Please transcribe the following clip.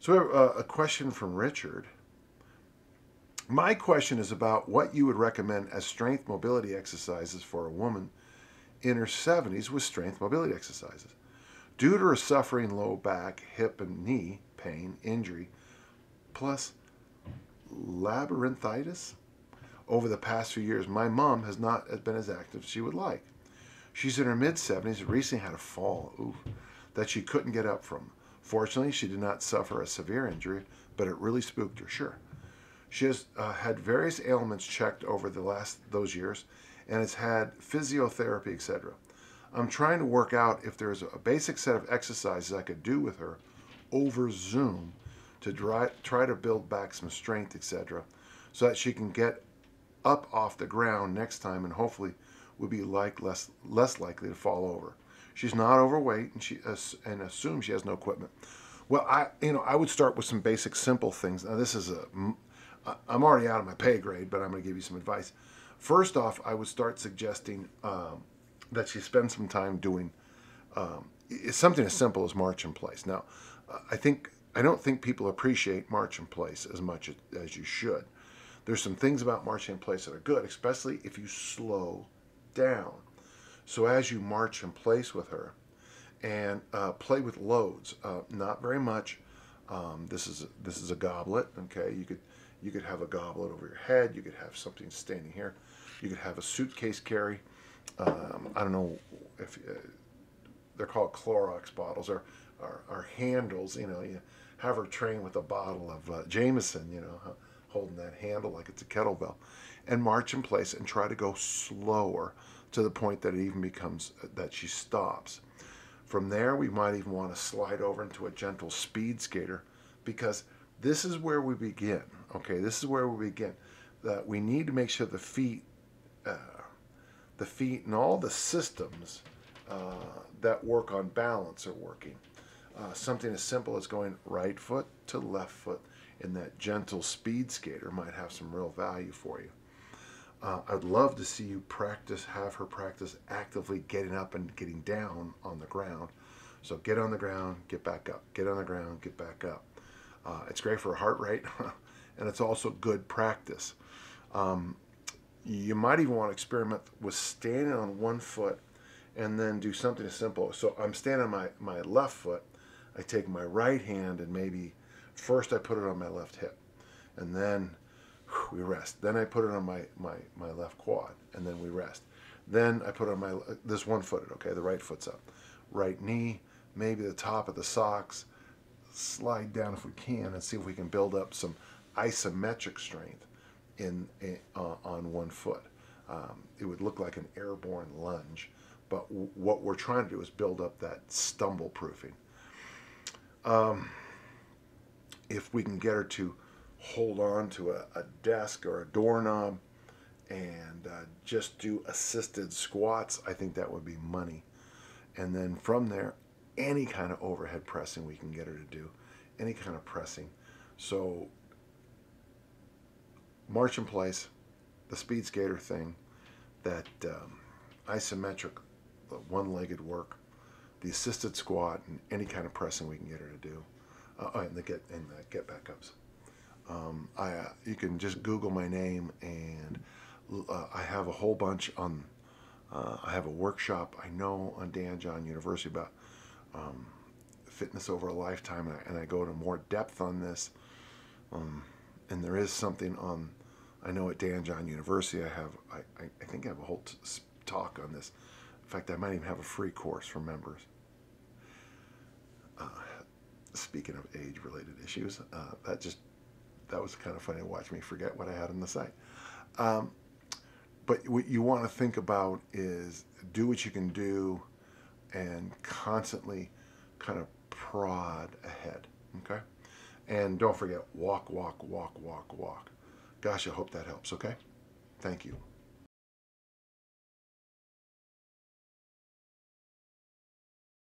So we have a question from Richard. My question is about what you would recommend as strength mobility exercises for a woman in her 70s with strength mobility exercises. Due to her suffering low back, hip, and knee pain, injury, plus labyrinthitis over the past few years, my mom has not been as active as she would like. She's in her mid-70s and recently had a fall that she couldn't get up from. Fortunately, she did not suffer a severe injury, but it really spooked her, sure. She has had various ailments checked over those years and has had physiotherapy, etc. I'm trying to work out if there's a basic set of exercises I could do with her over Zoom to try to build back some strength, etc., so that she can get up off the ground next time and hopefully will be less likely to fall over. She's not overweight and assumes she has no equipment. Well, I would start with some basic simple things. Now I'm already out of my pay grade, but I'm going to give you some advice. First off, I would start suggesting that she spend some time doing something as simple as march in place. Now, I don't think people appreciate march in place as much as you should. There's some things about marching in place that are good, especially if you slow down. So as you march in place with her and play with loads, not very much. This is a goblet. Okay, you could have a goblet over your head. You could have something standing here. You could have a suitcase carry. I don't know if they're called Clorox bottles or handles. You have her train with a bottle of Jameson. Holding that handle like it's a kettlebell, and march in place and try to go slower to the point that it even becomes that she stops. From there, we might even want to slide over into a gentle speed skater, because this is where we begin. Okay, this is where we begin. That we need to make sure the feet and all the systems that work on balance are working. Something as simple as going right foot to left foot in that gentle speed skater might have some real value for you. I'd love to see you have her practice actively getting up and getting down on the ground. So get on the ground, get back up. Get on the ground, get back up. It's great for heart rate, and it's also good practice. You might even want to experiment with standing on one foot and then do something as simple. So I'm standing on my left foot. I take my right hand and maybe first I put it on my left hip, and then we rest. Then I put it on my left quad, and then we rest. Then I put it on this one-footed, okay, the right foot's up. Right knee, maybe the top of the socks, slide down if we can, and see if we can build up some isometric strength on one foot. It would look like an airborne lunge, but what we're trying to do is build up that stumble proofing. If we can get her to hold on to a desk or a doorknob and just do assisted squats, I think that would be money. And then from there, any kind of overhead pressing we can get her to do, any kind of pressing. So march in place, the speed skater thing, that isometric one-legged work, the assisted squat, and any kind of pressing we can get her to do, and the get back ups. You can just Google my name, and I have a whole bunch on. I have a workshop I know on Dan John University about fitness over a lifetime, and I go to more depth on this. And there is something on. I know at Dan John University I think I have a whole talk on this. In fact, I might even have a free course for members. Speaking of age-related issues, that was kind of funny to watch me forget what I had on the site. But what you want to think about is do what you can do and constantly kind of prod ahead, okay? And don't forget, walk, walk, walk, walk, walk. Gosh, I hope that helps, okay? Thank you.